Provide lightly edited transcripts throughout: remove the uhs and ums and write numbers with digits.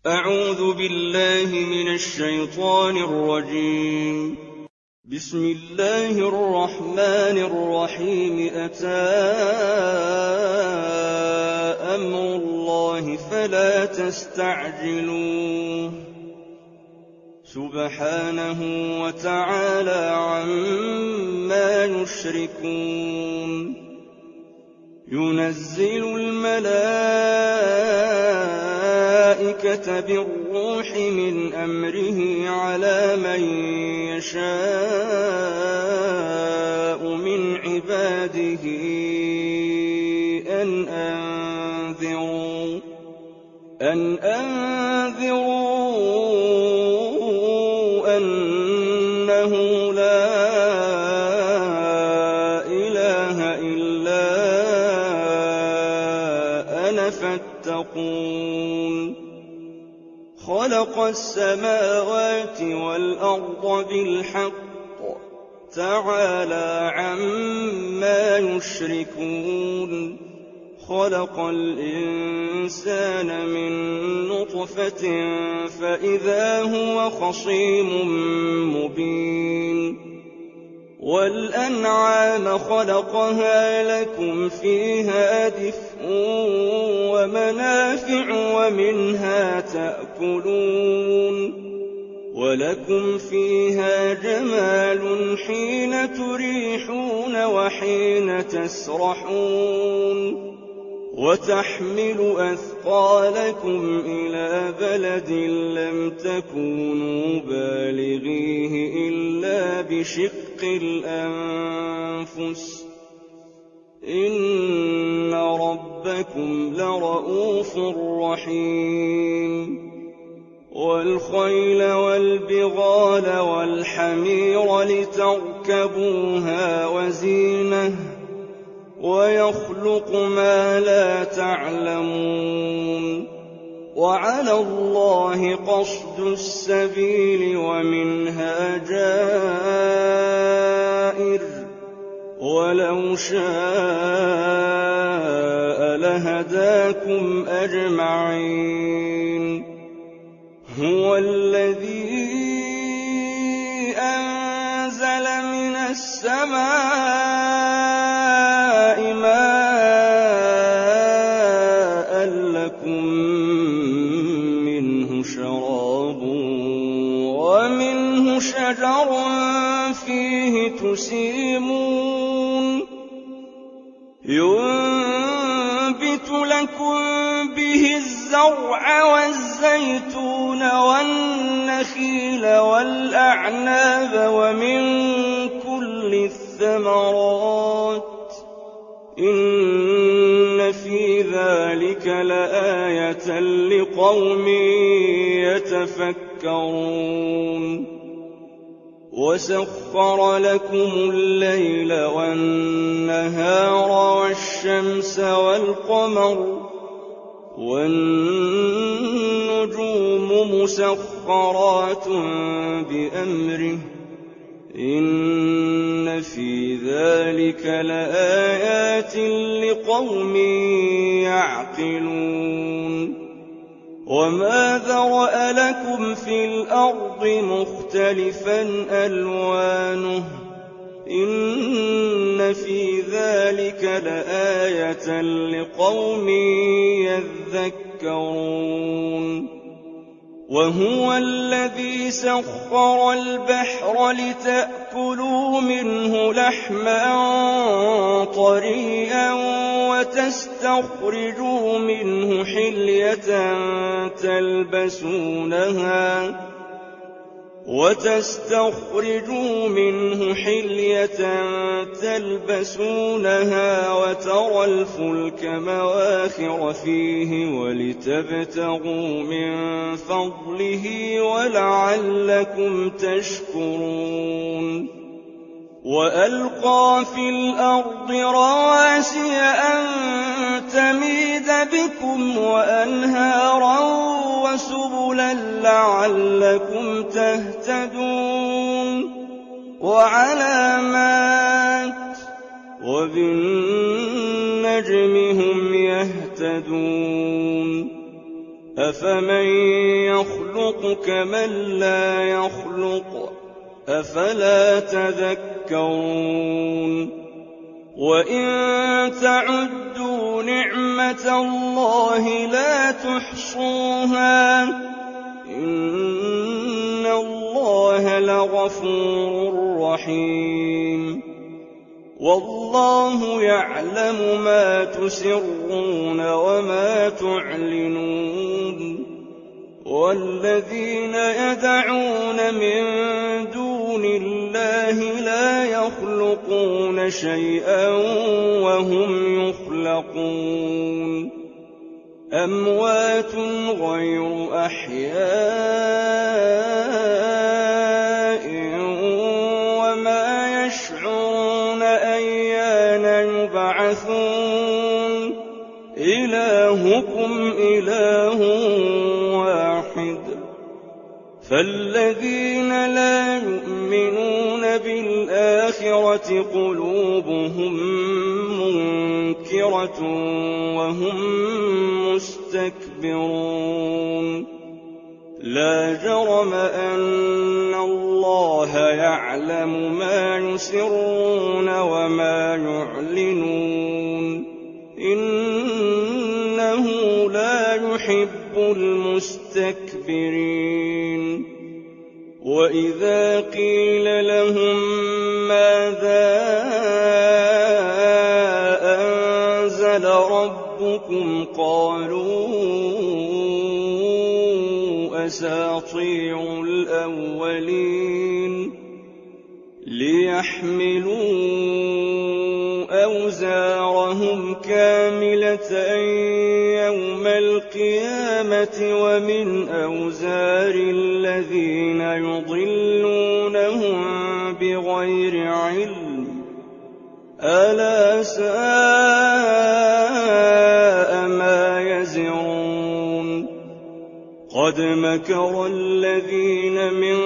أعوذ بالله من الشيطان الرجيم. بسم الله الرحمن الرحيم. أتى أمر الله فلا تستعجلوه سبحانه وتعالى عما يشركون. ينزل الملائكة بالروح من أمره على من يشاء من عباده أن أنذروا أنه لا إله إلا أنا فاتقون. خلق السماوات والأرض بالحق تعالى عما يشركون. خلق الإنسان من نطفة فإذا هو خصيم مبين. والأنعام خلقها لكم فيها دفء ومنافع ومنها تأكلون. ولكم فيها جمال حين تريحون وحين تسرحون. وتحمل أثقالكم إلى بلد لم تكونوا بالغيه إلا بشق الأنفس إن ربكم لرءوف رحيم. والخيل والبغال والحمير لتركبوها وزينة ويخلق ما لا تعلمون. وعلى الله قصد السبيل ومنها جائر ولو شاء لهداكم أجمعين. هو الذي أنزل من السماء ماء لكم منه شراب ومنه شجر فيه تسيمون. ينبت لكم به الزرع والزيتون والنخيل والأعناب ومن كل الثمرات إن في ذلك لآية لقوم يتفكرون. وسخر لكم الليل والنهار والشمس والقمر والنجوم مسخرات بأمره إن في ذلك لآيات لقوم يعقلون. وما ذرأ لكم في الأرض مختلفا ألوانه إن في ذلك لآية لقوم يذكرون. وهو الذي سخر البحر لتأكلوا منه لحما طريا وتستخرجوا منه حلية تلبسونها وترى الفلك مواخر فيه ولتبتغوا من فضله ولعلكم تشكرون. وألقى في الأرض رواسي أن تميد بكم وأنهارا وسبلا لعلكم تهتدون. وعلامات وبالنجم هم يهتدون. أَفَمَن يَخْلُقُ كَمَن لَّا يَخْلُقُ ۗ أَفَلَا تَذَكَّرُونَ وَإِن تَعُدُّوا نِعْمَةَ اللَّهِ لَا تُحْصُوهَا ۗ إِنَّ اللَّهَ لَغَفُورٌ رَّحِيمٌ وَاللَّهُ يَعْلَمُ مَا تُسِرُّونَ وَمَا تُعْلِنُونَ وَالَّذِينَ يَدْعُونَ مِن دُونِ اللَّهِ لَا يَخْلُقُونَ شَيْئًا وَهُمْ يُخْلَقُونَ أَمْوَاتٌ غَيْرُ أَحْيَاءٍ وَمَا يَشْعُرُونَ أَيَّانَ يُبْعَثُونَ إِلَٰهُكُمْ إِلَٰهٌ وَاحِدٌ فَالَّذِينَ لَا يُؤْمِنُونَ بِالْآخِرَةِ قُلُوبُهُم مُّنكِرَةٌ وَهُم مُّسْتَكْبِرُونَ لَا جَرَمَ أَنَّ اللَّهَ يَعْلَمُ مَا يُسِرُّونَ وَمَا يُعْلِنُونَ إِنَّهُ لَا يُحِبُّ الْمُسْتَكْبِرِينَ وَإِذَا قِيلَ لَهُم مَّاذَا أَنزَلَ رَبُّكُمْ قَالُوا أَسَاطِيرُ الْأَوَّلِينَ لِيَحْمِلُوا أَوْزَارَهُمْ كَامِلَةً يَوْمَ الْقِيَامَةِ وَمِنْ أَوْزَارِ الَّذِينَ يُضِلُّونَهُم بِغَيْرِ عِلْمٍ ۗ أَلَا سَاءَ مَا يَزِرُونَ قَدْ مَكَرَ الَّذِينَ مِن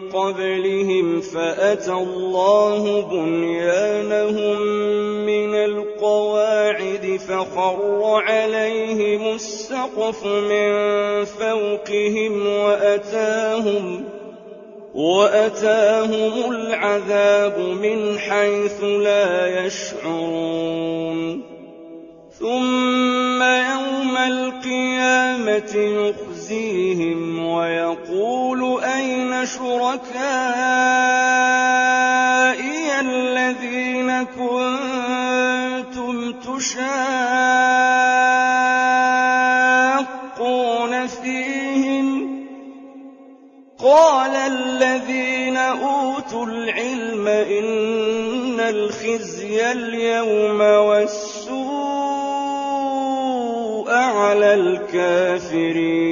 قَبْلِهِمْ فَأَتَى اللَّهُ بُنْيَانَهُم مِّنَ الْقَوَاعِدِ فَخَرَّ عَلَيْهِمُ السَّقْفُ مِن فَوْقِهِمْ وَأَتَاهُمُ الْعَذَابُ مِنْ حَيْثُ لَا يَشْعُرُونَ ثُمَّ يَوْمَ الْقِيَامَةِ يُخْزِيهِمْ وَيَقُولُ أَيْنَ شُرَكَائِيَ الَّذِينَ كُنتُمْ تُشَاقُّونَ فِيهِمْ ۚ قَالَ الَّذِينَ أُوتُوا الْعِلْمَ إِنَّ الْخِزْيَ الْيَوْمَ وَالسُّوءَ عَلَى الْكَافِرِينَ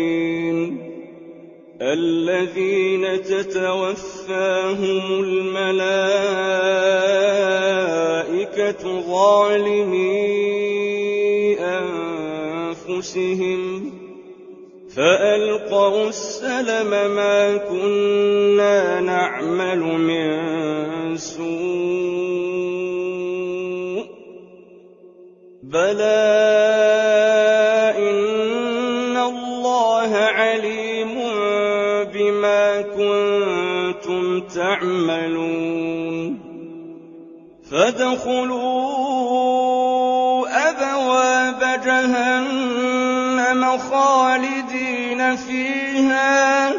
الَّذِينَ تَتَوَفَّاهُمُ الْمَلَائِكَةُ ظَالِمِي أَنفُسِهِمْ فَأَلْقَوْا السَّلَمَ مَا كُنَّا نَعْمَلُ مِن سُوءٍ بَلَىٰ إِنَّ اللَّهَ عَلِيمٌ بِمَا كُنتُمْ تَعْمَلُونَ فَادْخُلُوا أَبْوَابَ جَهَنَّمَ خَالِدِينَ فِيهَا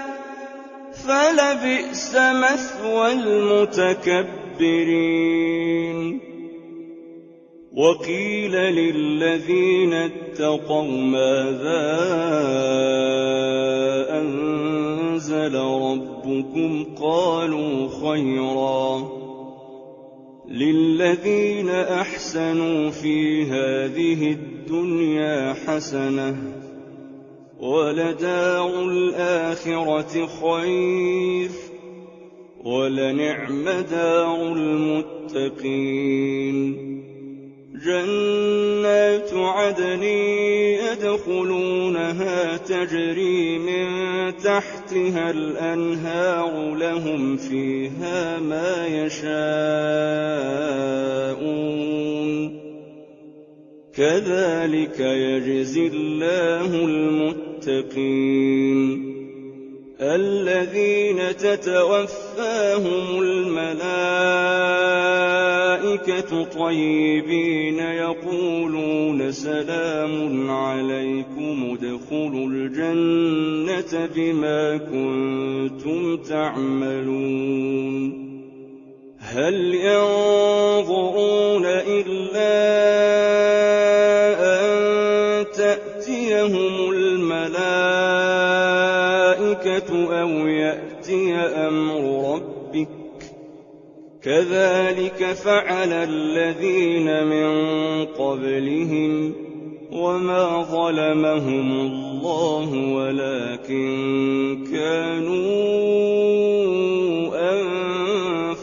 فَلَبِئْسَ مَثْوَى الْمُتَكَبِّرِينَ وَقِيلَ لِلَّذِينَ اتَّقَوْا مَاذَا أَنزَلَ رَبُّكُمْ قَالُوا خَيْرًا لِلَّذِينَ أَحْسَنُوا فِي هَٰذِهِ الدُّنْيَا حَسَنَةٌ وَلَدَارُ الْآخِرَةِ خَيْرٌ وَلَنِعْمَ دَارُ الْمُتَّقِينَ جَنَّاتُ عَدْنٍ يَدْخُلُونَهَا تَجْرِي مِن تَحْتِهَا الْأَنْهَارُ لَهُمْ فِيهَا مَا يَشَاءُونَ كَذَٰلِكَ يَجْزِي اللَّهُ الْمُتَّقِينَ المتقين الذين تتوفاهم الملائكة طيبين يقولون سلام عليكم ادخلوا الجنة بما كنتم تعملون هل ينظرون إلا أن تأتيهم الملائكة أو يأتي أمر ربك كذلك فعل الذين من قبلهم وما ظلمهم الله ولكن كانوا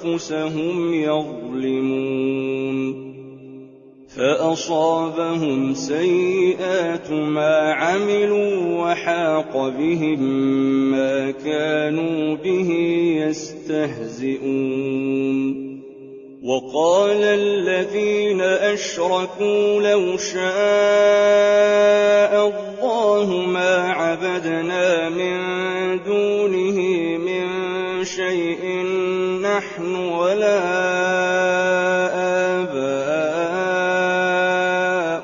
أنفسهم يظلمون فأصابهم سيئات ما عملوا وحاق بهم ما كانوا به يستهزئون وقال الذين أشركوا لو شاء الله ما عبدنا من دونه من شيء نحن ولا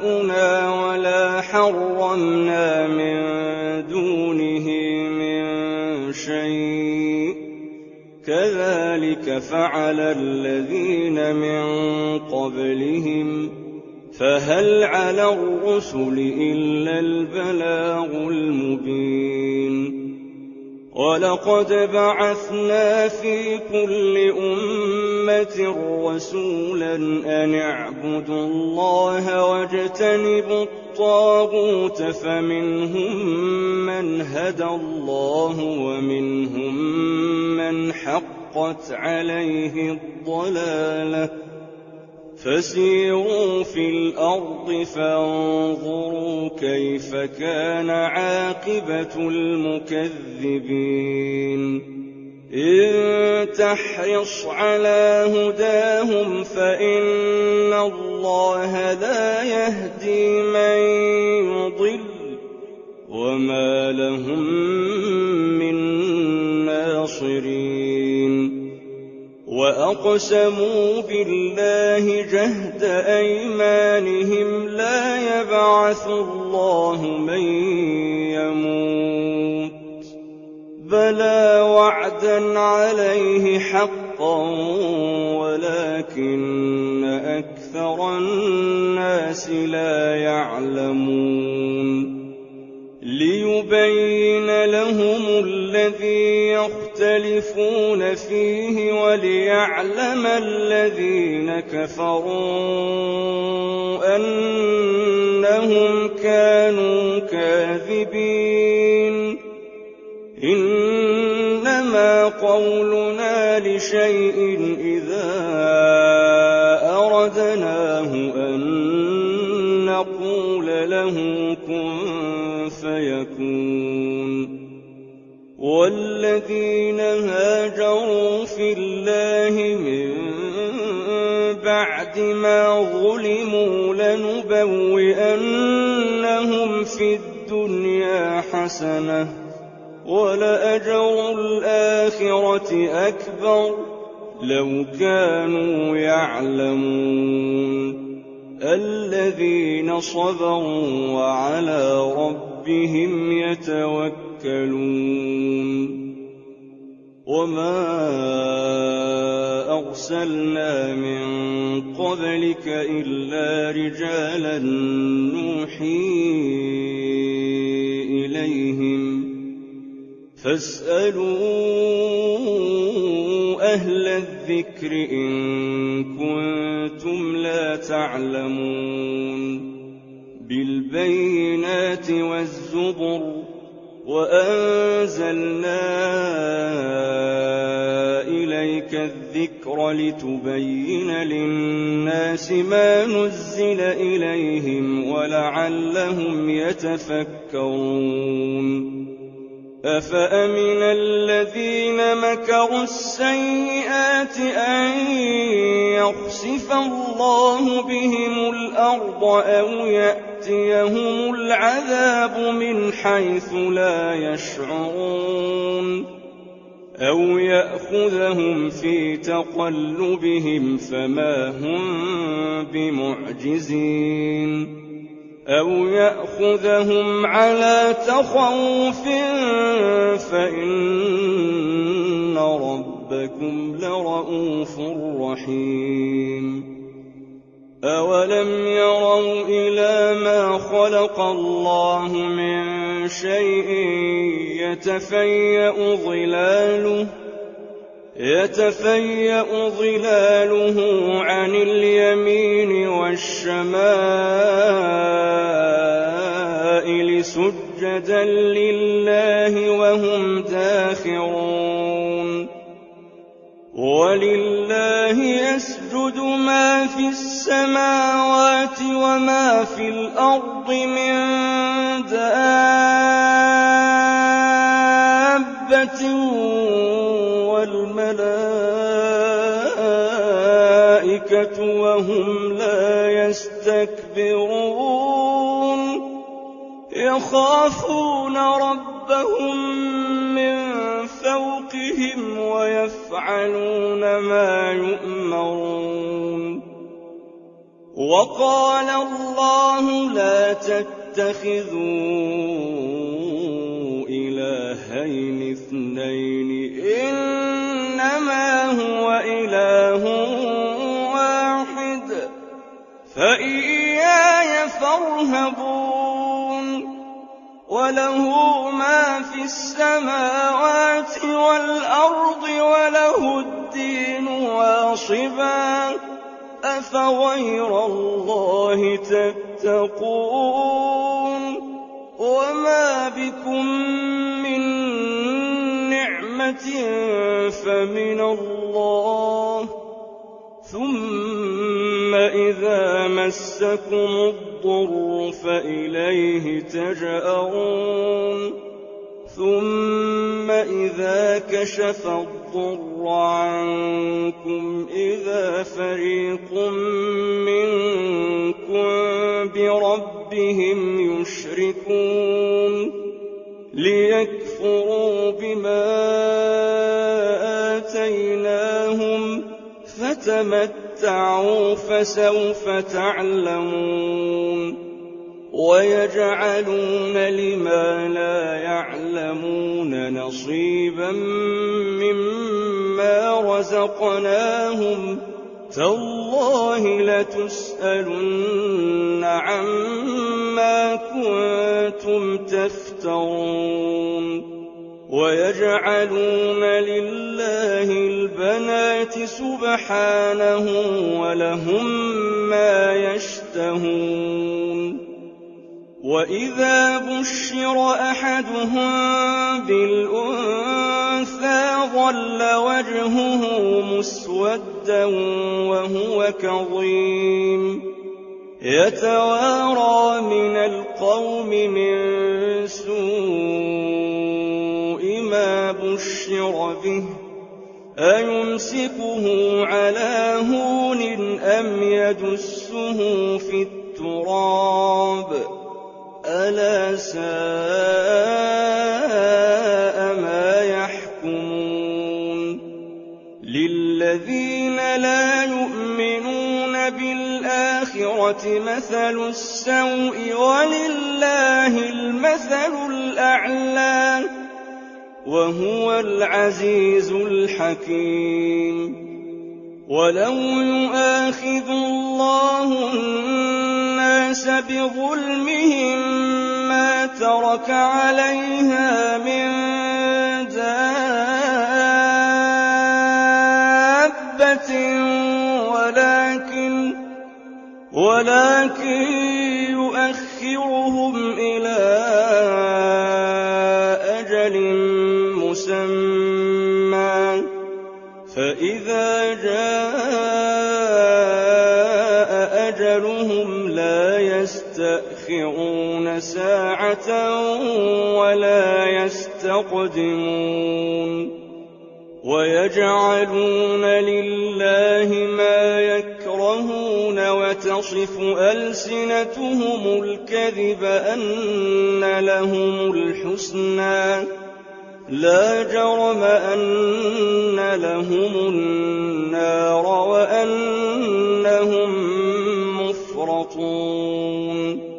آباؤنا ولا حرمنا من دونه من شيء كذلك فعل الذين من قبلهم فهل على الرسل إلا البلاغ المبين ولقد بعثنا في كل أمة رسولا أن اعبدوا الله واجتنبوا الطاغوت فمنهم من هدى الله ومنهم من حقت عليه الضلالة فسيروا في الأرض فانظروا كيف كان عاقبة المكذبين إن تحرص على هداهم فإن الله لا يهدي من يضل وما لهم من ناصرين وأقسموا بالله جهد أيمانهم لا يبعث الله من يموت بلى وعدا عليه حقا ولكن أكثر الناس لا يعلمون ليبين لهم الذي يختلفون فيه وليعلم الذين كفروا أنهم كانوا كاذبين إنما قولنا لشيء إذا أردناه أن نقول له كن فيكون والذين هاجروا في الله من بعد ما ظلموا لنبوئنهم في الدنيا حسنة ولأجر الآخرة أكبر لو كانوا يعلمون الذين صبروا وعلى ربهم يتوكلون وما أرسلنا من قبلك إلا رجالا نوحي إليهم فاسألوا أهل الذكر إن كنتم لا تعلمون بالبينات والزبر وأنزلنا إليك الذكر لتبين للناس ما نزل إليهم ولعلهم يتفكرون أفأمن الذين مكروا السيئات أن يخسف الله بهم الأرض أو يأتيهم العذاب من حيث لا يشعرون أو يأخذهم في تقلبهم فما هم بمعجزين أو يأخذهم على تخوف فإن ربكم لرءوف رحيم أولم يروا إلى ما خلق الله من شيء يتفيأ ظلاله عن اليمين والشمائل سجدا لله وهم داخرون ولله يسجد ما في السماوات وما في الأرض من دابة والملائكة وهم لا يستكبرون يخافون ربهم من فوقهم ويفعلون ما يؤمرون وقال الله لا تتخذوا إلهين اثنين إنما هو إله واحد فإياي فارهبون وله ما في السماوات والأرض وله الدين واصبا أفغير الله تتقون وما بكم من نعمة فمن الله ثم إذا مسكم الضر فإليه تجأرون ثم إذا كشف الضر عنكم إذا فريق منكم بربهم يشركون ليكفروا بما آتيناهم فتمتعوا فسوف تعلمون ويجعلون لما لا يعلمون نصيبا مما رزقناهم تالله لتسألن عما كنتم تفترون ويجعلون لله البنات سبحانه ولهم ما يشتهون وإذا بشر أحدهم بالأنثى ظل وجهه مسودا وهو كظيم يتوارى من القوم من سوء ما بشر به أيمسكه على هون أم يدسه في التراب ألا ساء ما يحكمون للذين لا يؤمنون بالآخرة مثل السوء ولله المثل الأعلى وهو العزيز الحكيم ولو يؤاخذ الله الناس بظلمهم ما ترك عليها من دابة ولكن يؤخرهم إلى أجل مسمى فإذا جاء أجلهم لا يستأخرون ساعة ولا يستقدمون يستقدمون ويجعلون لله ما يكرهون وتصف ألسنتهم الكذب أن لهم الحسنى لا جرم أن لهم النار وأنهم مفرطون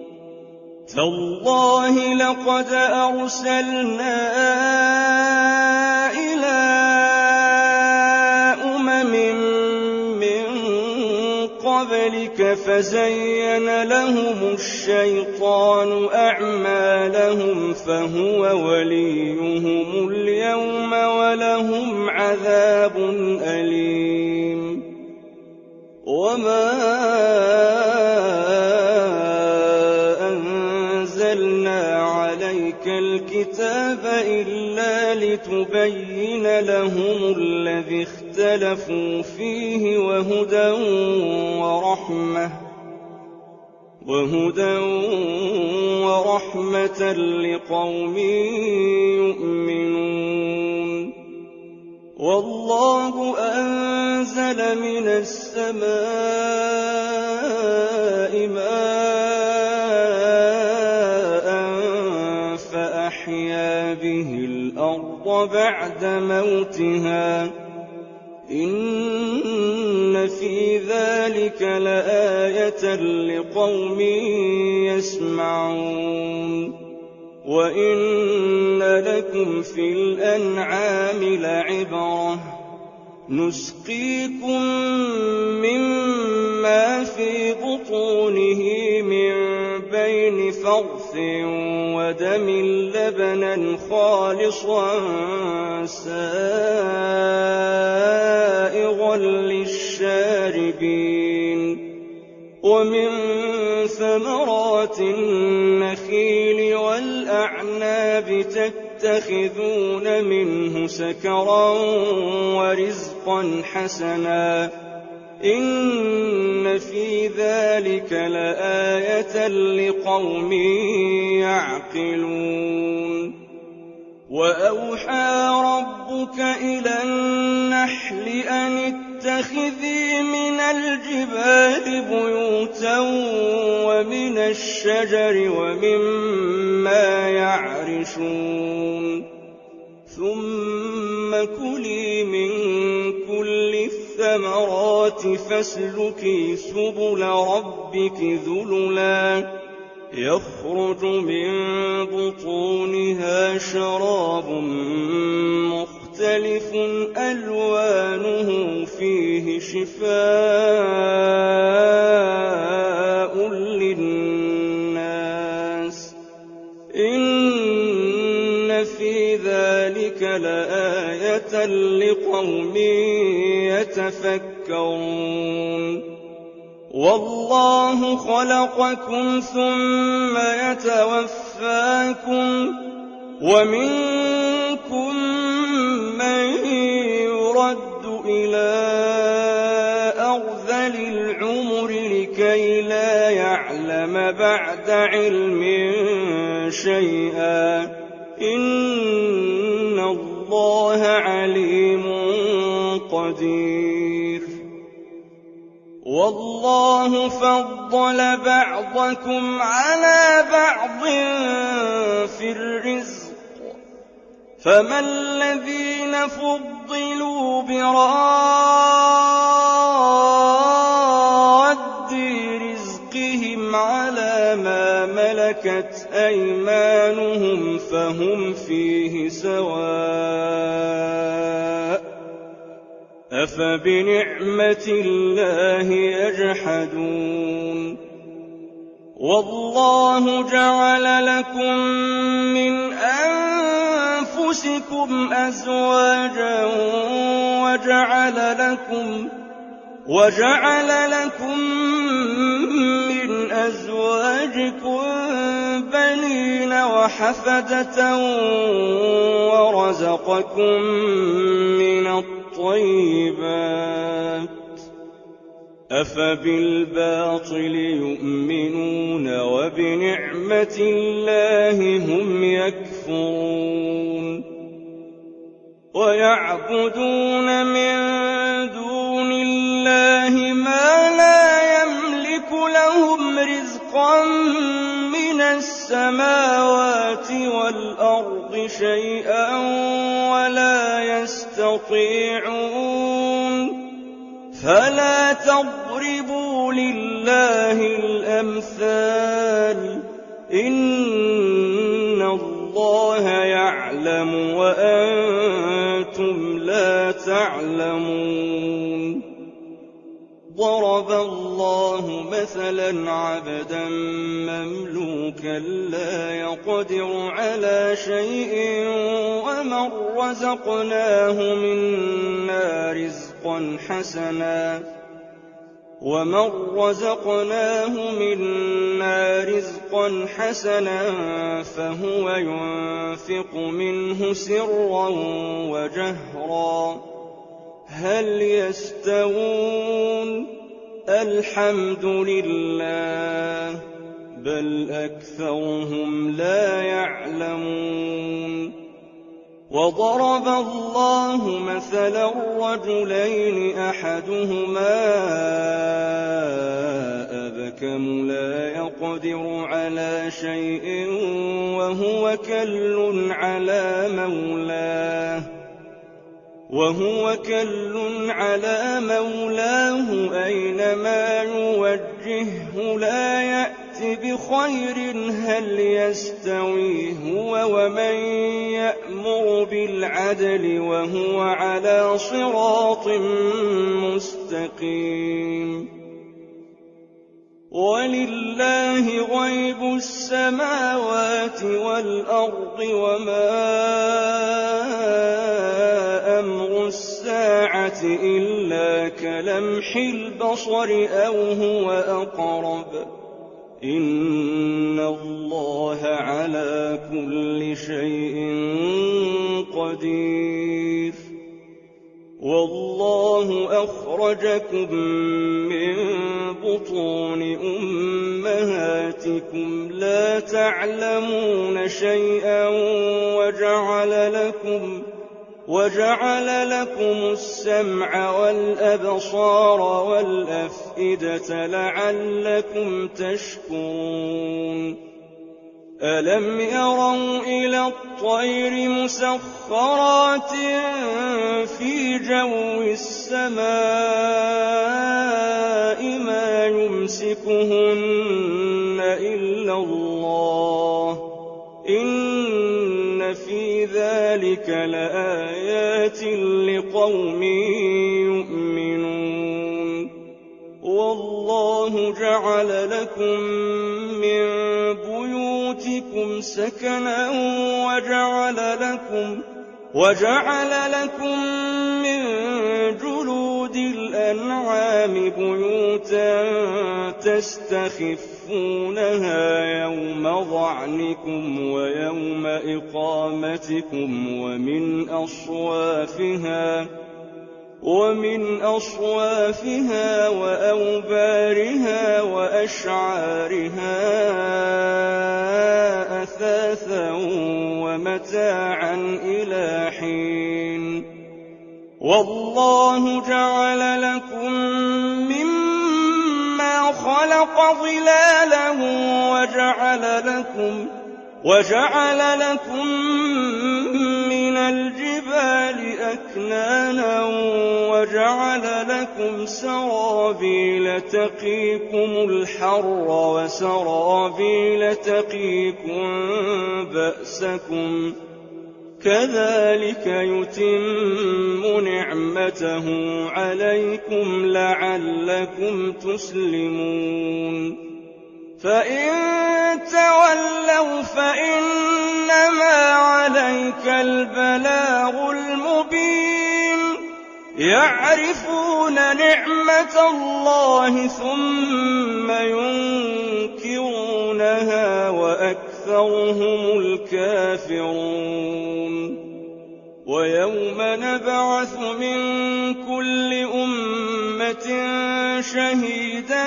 تالله لقد أرسلنا إلى من قبلك فزين لهم الشيطان أعمالهم فهو وليهم اليوم ولهم عذاب أليم وما أنزلنا عليك الكتاب إلا لتبين لهم الذي اختلفوا فيه وهدى ورحمة لقوم يؤمنون والله أنزل من السماء ماء فأحيا به الأرض بعد موتها إن في ذلك لآية لقوم يسمعون وإن لكم في الأنعام لعبرة نسقيكم مما في بطونه من بين فرث ودم لبنا خالصا سائغا للشاربين ومن ثمرات النخيل والأعناب تتخذون منه سكرا ورزقا حسنا إن في ذلك لآية لقوم يعقلون وأوحى ربك إلى النحل أن اتخذي من الجبال بيوتا ومن الشجر ومما يعرشون ثم كلي من كل الثمرات فاسلكي سبل ربك ذللا يخرج من بطونها شراب مختلف ألوانه فيه شفاء للناس إن في ذلك لآية لقوم يتفكرون والله خلقكم ثم يتوفاكم ومنكم من يرد إلى أرذل العمر لكي لا يعلم بعد علم شيئا إن الله عليم قدير والله فضل بعضكم على بعض في الرزق فما الذين فضلوا براد رزقهم على ما ملكت أيمانهم فهم فيه سواء أفبنعمة الله يجحدون والله جعل لكم من أنفسكم أزواجا وجعل لكم من أزواجكم بنين وحفدة ورزقكم من الطيبات أفبالباطل يؤمنون وبنعمة الله هم يكفرون ويعبدون من دون الله ما لا يملك لهم رزقا من السماوات والأرض شيئا ولا يستطيعون فلا تضربوا لله الأمثال إن الله يعلم وأنتم لا تعلمون ضرب الله مثلا عبدا مملوكا لا يقدر على شيء ومن رزقناه منا رزقا حسنا فهو ينفق منه سرا وجهرا هل يستوون الحمد لله بل أكثرهم لا يعلمون وضرب الله مثلا رجلين أحدهما أبكم لا يقدر على شيء وهو كل على مولاه أينما يوجهه لا يأت بخير هل يستوي هو ومن يأمر بالعدل وهو على صراط مستقيم ولله غيب السماوات والأرض وما أمر الساعة إلا كلمح البصر أو هو أقرب إن الله على كل شيء قدير والله أخرجكم من بطون أمهاتكم لا تعلمون شيئا وجعل لكم السمع والأبصار والأفئدة لعلكم تشكرون ألم يروا إلى الطير مسخرات في جو السماء ما يمسكهن إلا الله إن في ذلك لآيات لقوم يؤمنون والله جعل لكم من بيوتكم سكنا وجعل لكم من جلود الأنعام بيوتا تستخفونها يوم ظعنكم ويوم إقامتكم ومن أصوافها وأوبارها وأشعارها أثاثا ومتاعا إلى حين والله جعل لكم مما خلق ظلالا وجعل لكم من الجبال أكنانا وجعل لكم سرابيل تقيكم الحر وسرابيل تقيكم بأسكم كذلك يتم نعمته عليكم لعلكم تسلمون فإن تولوا فإنما عليك البلاغ المبين يعرفون نعمة الله ثم ينكرونها وأكثرهم الكافرون ويوم نبعث من كل أمة شهيدا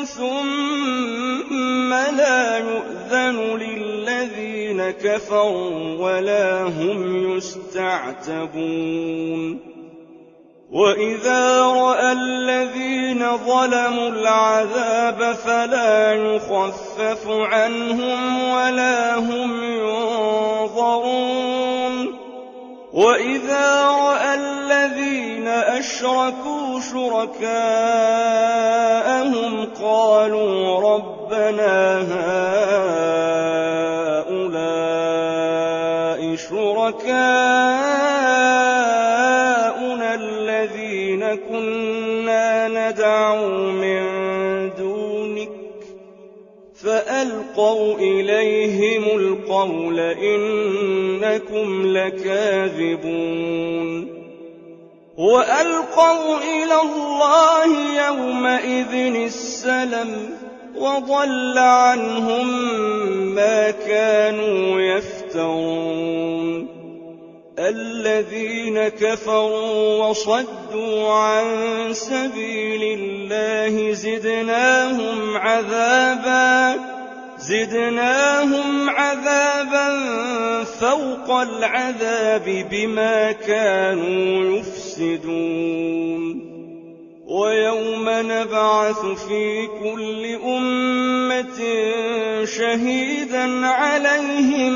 ثم لا يؤذن للذين كفروا ولا هم يستعتبون تعتبون وإذا رأى الذين ظلموا العذاب فلا يخفف عنهم ولا هم ينظرون وإذا رأى الذين أشركوا شركاءهم قالوا ربنا هؤلاء شركاؤنا الذين كنا ندعو من دونك فألقوا إليهم القول إنكم لكاذبون وألقوا إلى الله يومئذ السلم وضل عنهم ما كانوا يفترون الذين كفروا وصدوا عن سبيل الله زدناهم عذابا فوق العذاب بما كانوا يفسدون ويوم نبعث في كل أمة شهيدا عليهم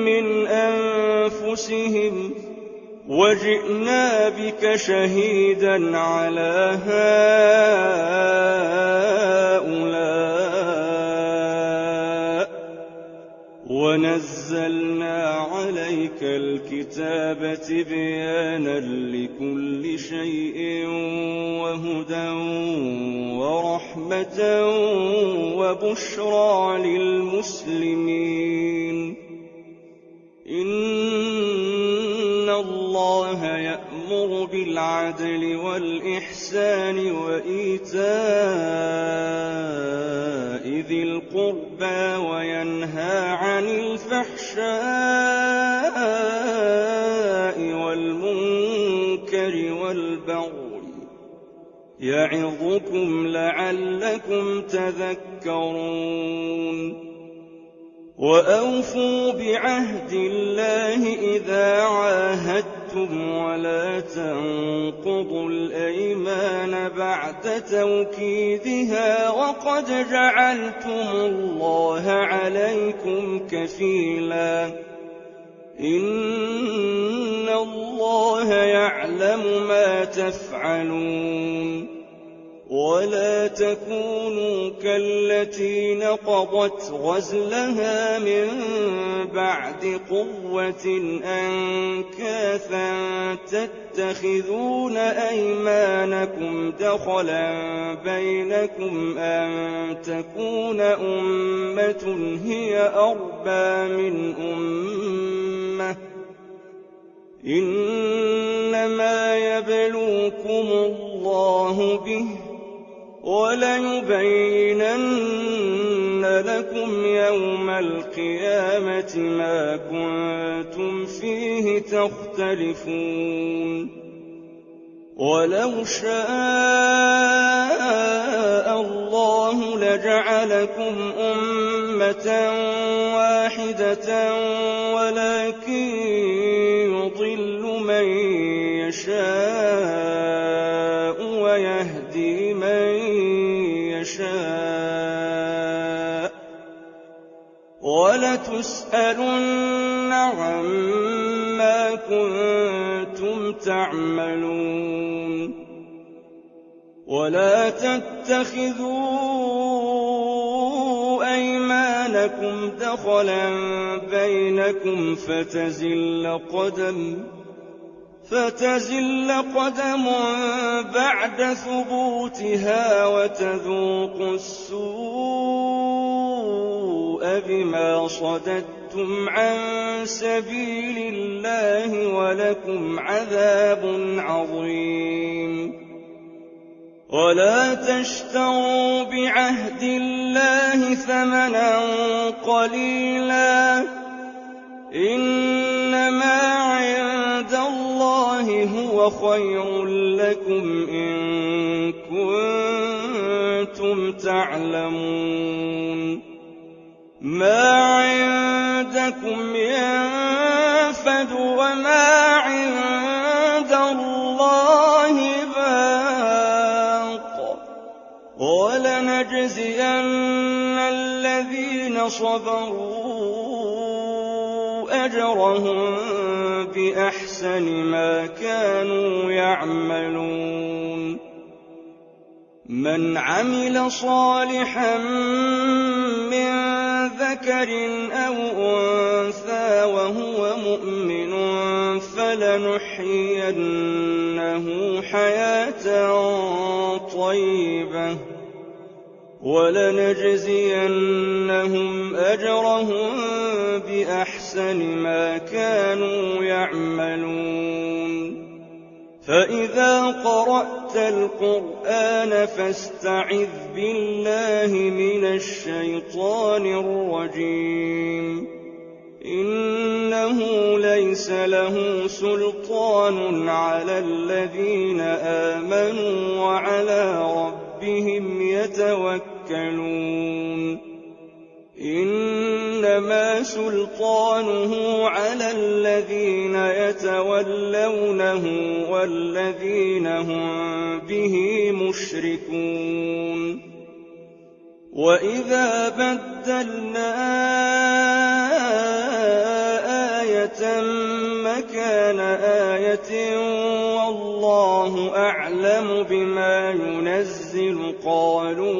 من أنفسهم وجئنا بك شهيدا على هؤلاء ونزلنا عليك الكتاب تبيانا لكل شيء وهدى ورحمة وبشرى للمسلمين إن الله يأمر بالعدل والإحسان وإيتاء ذي القربى وينهى عن الفحشاء والمنكر والبغي يعظكم لعلكم تذكرون وأوفوا بعهد الله إذا عاهدتم ولا تنقضوا الأيمان بعد توكيدها وقد جعلتم الله عليكم كفيلا إن الله يعلم ما تفعلون ولا تكونوا كالتي نقضت غزلها من بعد قوة أنكاثا تتخذون أيمانكم دخلا بينكم أن تكون أمة هي أربى من أمة إنما يبلوكم الله به وليبينن لكم يوم القيامة ما كنتم فيه تختلفون ولو شاء الله لجعلكم أمة واحدة ولكن يضل من يشاء ويهدي من يشاء ولتسألن عما كنتم تعملون ولا تتخذوا أيمانكم دخلا بينكم فتزل قدم بعد ثبوتها وتذوقوا السوء بما صددتم عن سبيل الله ولكم عذاب عظيم ولا تشتروا بعهد الله ثمنا قليلا إنما عند الله هو خير لكم إن كنتم تعلمون ما عند عندكم ينفد وما عند الله باق ولنجزين الذين صبروا أجرهم بأحسن ما كانوا يعملون من عمل صالحا من ذكر أو أنثى وهو مؤمن فلنحيينه حياة طيبة ولنجزينهم أجرهم بأحسن ما كانوا يعملون فإذا قرأت القرآن فاستعذ بالله من الشيطان الرجيم إنه ليس له سلطان على الذين آمنوا وعلى ربهم يتوكلون إنما سلطانه على الذين يتولونه والذين هم به مشركون وإذا بدلنا آية مكان آية والله أعلم بما ينزل قالوا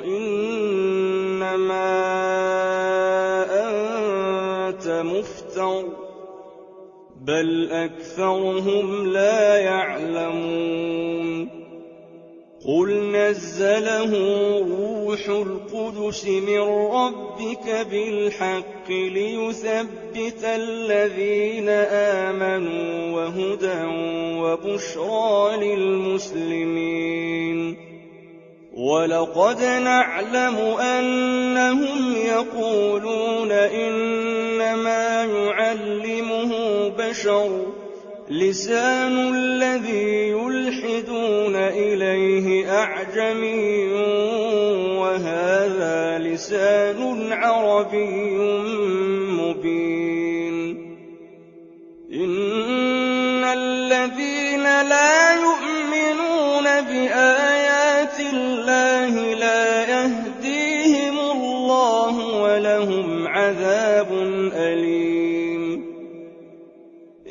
إنما أنت مفتر بل أكثرهم لا يعلمون قل نزله روح القدس من ربك بالحق ليثبت الذين آمنوا وهدى وبشرى للمسلمين ولقد نعلم أنهم يقولون إنما يعلمه بشر لسان الذي يلحدون إليه أعجمي وهذا لسان عربي مبين إن الذين لا يؤمنون بآيات الله لا يهديهم الله ولهم عذاب أليم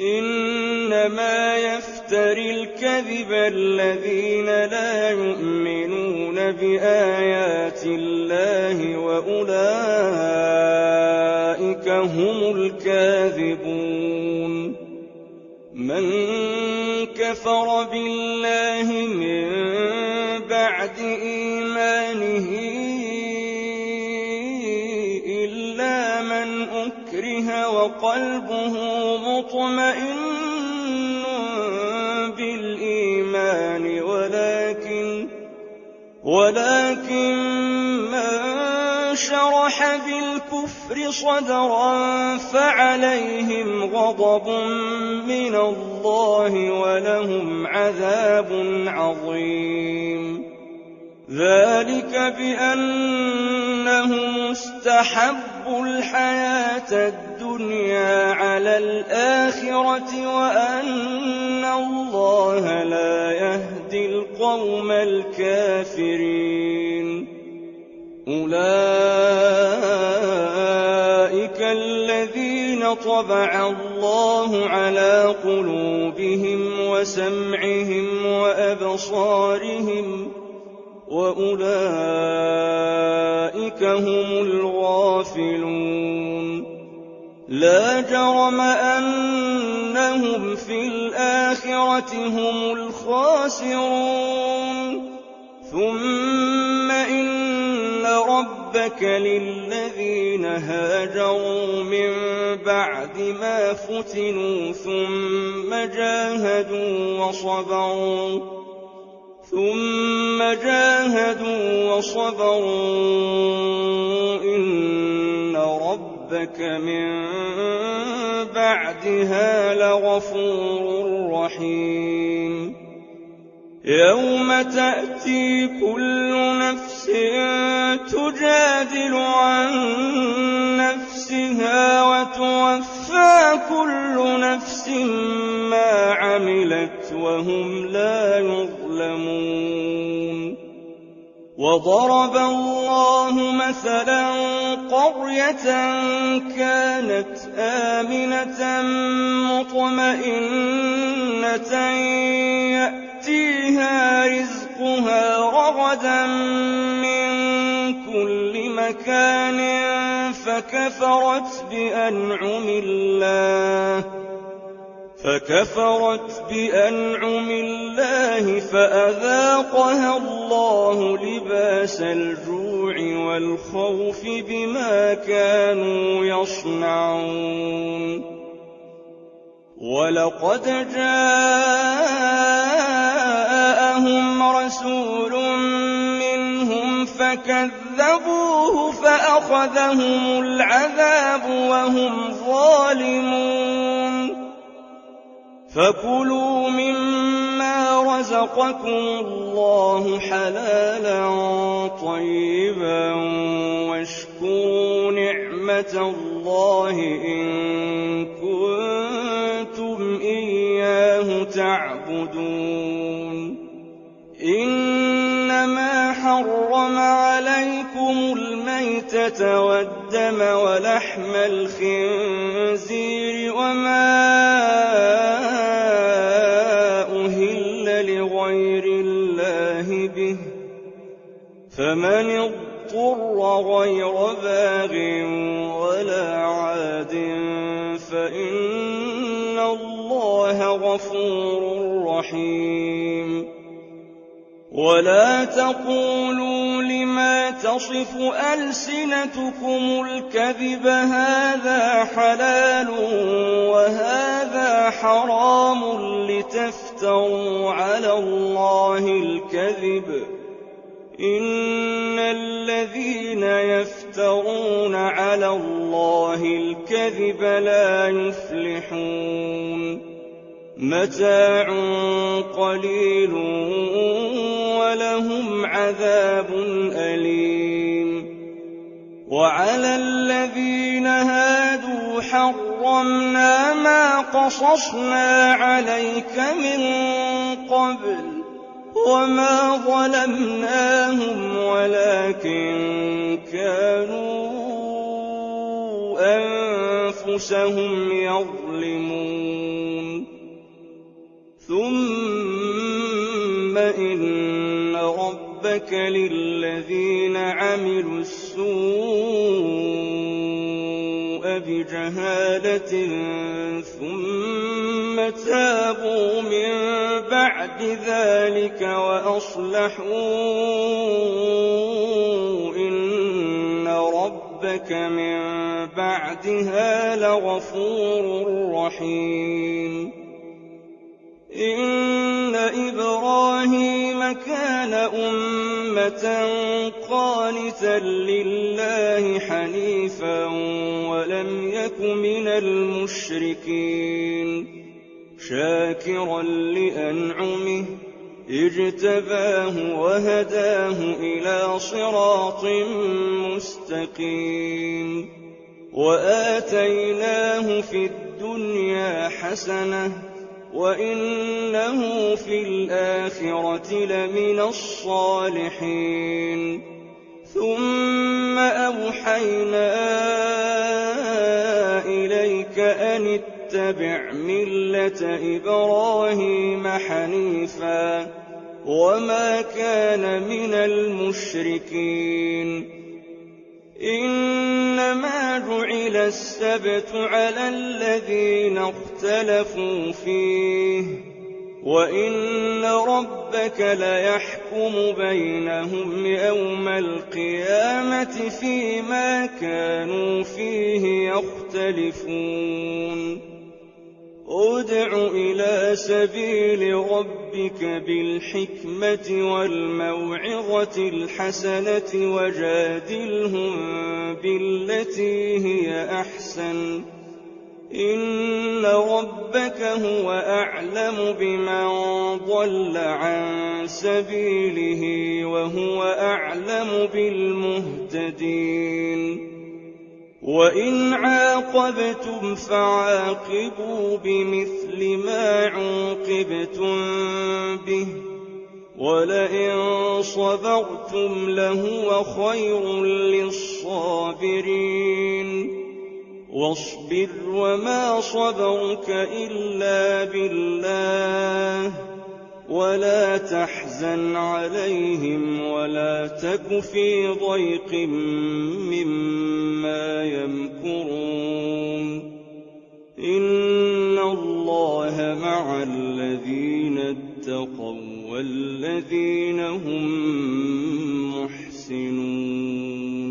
إنما يفتري الكذب الذين لا يؤمنون بآيات الله وأولئك هم الكاذبون من كفر بالله من بعد إيمانه إلا من أكره وقلبه مطمئن بالإيمان ولكن من شرح بالكفر صدرا فعليهم غضب من الله ولهم عذاب عظيم ذلك بأنهم استحبوا الحياة الدنيا على الآخرة وأن الله لا يهدي القوم الكافرين أولئك الذين طبع الله على قلوبهم وسمعهم وأبصارهم وأولئك هم الغافلون لا جرم أنهم في الآخرة هم الخاسرون ثم إن ربك للذين هاجروا من بعد ما فتنوا ثم جاهدوا وصبروا إن ربك من بعدها لغفور رحيم يوم تأتي كل نفس نفس تجادل عن نفسها وتوفى كل نفس ما عملت وهم لا يظلمون وضرب الله مثلا قرية كانت آمنة مطمئنة يأتيها رزقها رغدا من كل مكان فكفرت بأنعم الله فأذاقها الله لباس الجوع والخوف بما كانوا يصنعون ولقد جاءهم رسول منهم فكذبوه فأخذهم العذاب وهم ظالمون فكلوا مما رزقكم الله حلالا طيبا واشكروا نعمة الله إن كنتم إياه تعبدون إنما حرم عليكم الميتة والدم ولحم الخنزير وما أهل لغير الله به فمن اضطر غير باغ ولا عاد فإن الله غفور رحيم ولا تقولوا لما تصف ألسنتكم الكذب هذا حلال وهذا حرام لتفتروا على الله الكذب إن الذين يفترون على الله الكذب لا يفلحون متاع قليل ولهم عذاب أليم وعلى الذين هادوا حرمنا ما قصصنا عليك من قبل وما ظلمناهم ولكن كانوا أنفسهم يظلمون ثم إن ربك للذين عملوا السوء بجهالة ثم تابوا من بعد ذلك وأصلحوا إن ربك من بعدها لغفور رحيم إن إبراهيم كان أمة قانتا لله حنيفا ولم يك من المشركين شاكرا لأنعمه اجتباه وهداه إلى صراط مستقيم وآتيناه في الدنيا حسنة وإنه في الآخرة لمن الصالحين ثم أوحينا إليك أن اتبع ملة إبراهيم حنيفا وما كان من المشركين إنما جعل السبت على الذين اختلفوا فيه وإن ربك ليحكم بينهم يوم القيامة فيما كانوا فيه يختلفون ادع إلى سبيل ربك بالحكمة والموعظة الحسنة وجادلهم بالتي هي أحسن إِنَّ رَبَّكَ هُوَ أَعْلَمُ بِمَن ضَلَّ عَن سَبِيلِهِ وَهُوَ أَعْلَمُ بِالْمُهْتَدِينَ وَإِنْ عَاقَبْتُمْ فَعَاقِبُوا بِمِثْلِ مَا عُوقِبْتُم بِهِ وَلَئِن صَبَرْتُمْ لَهُوَ خَيْرٌ لِّلصَّابِرِينَ وَاصْبِرْ وَمَا صَبَرُكَ إِلَّا بِاللَّهِ وَلَا تَحْزَنْ عَلَيْهِمْ وَلَا تَكُ فِي ضَيْقٍ مِّمَّا يَمْكُرُونَ إِنَّ اللَّهَ مَعَ الَّذِينَ اتَّقَوا وَّالَّذِينَ هُم مُّحْسِنُونَ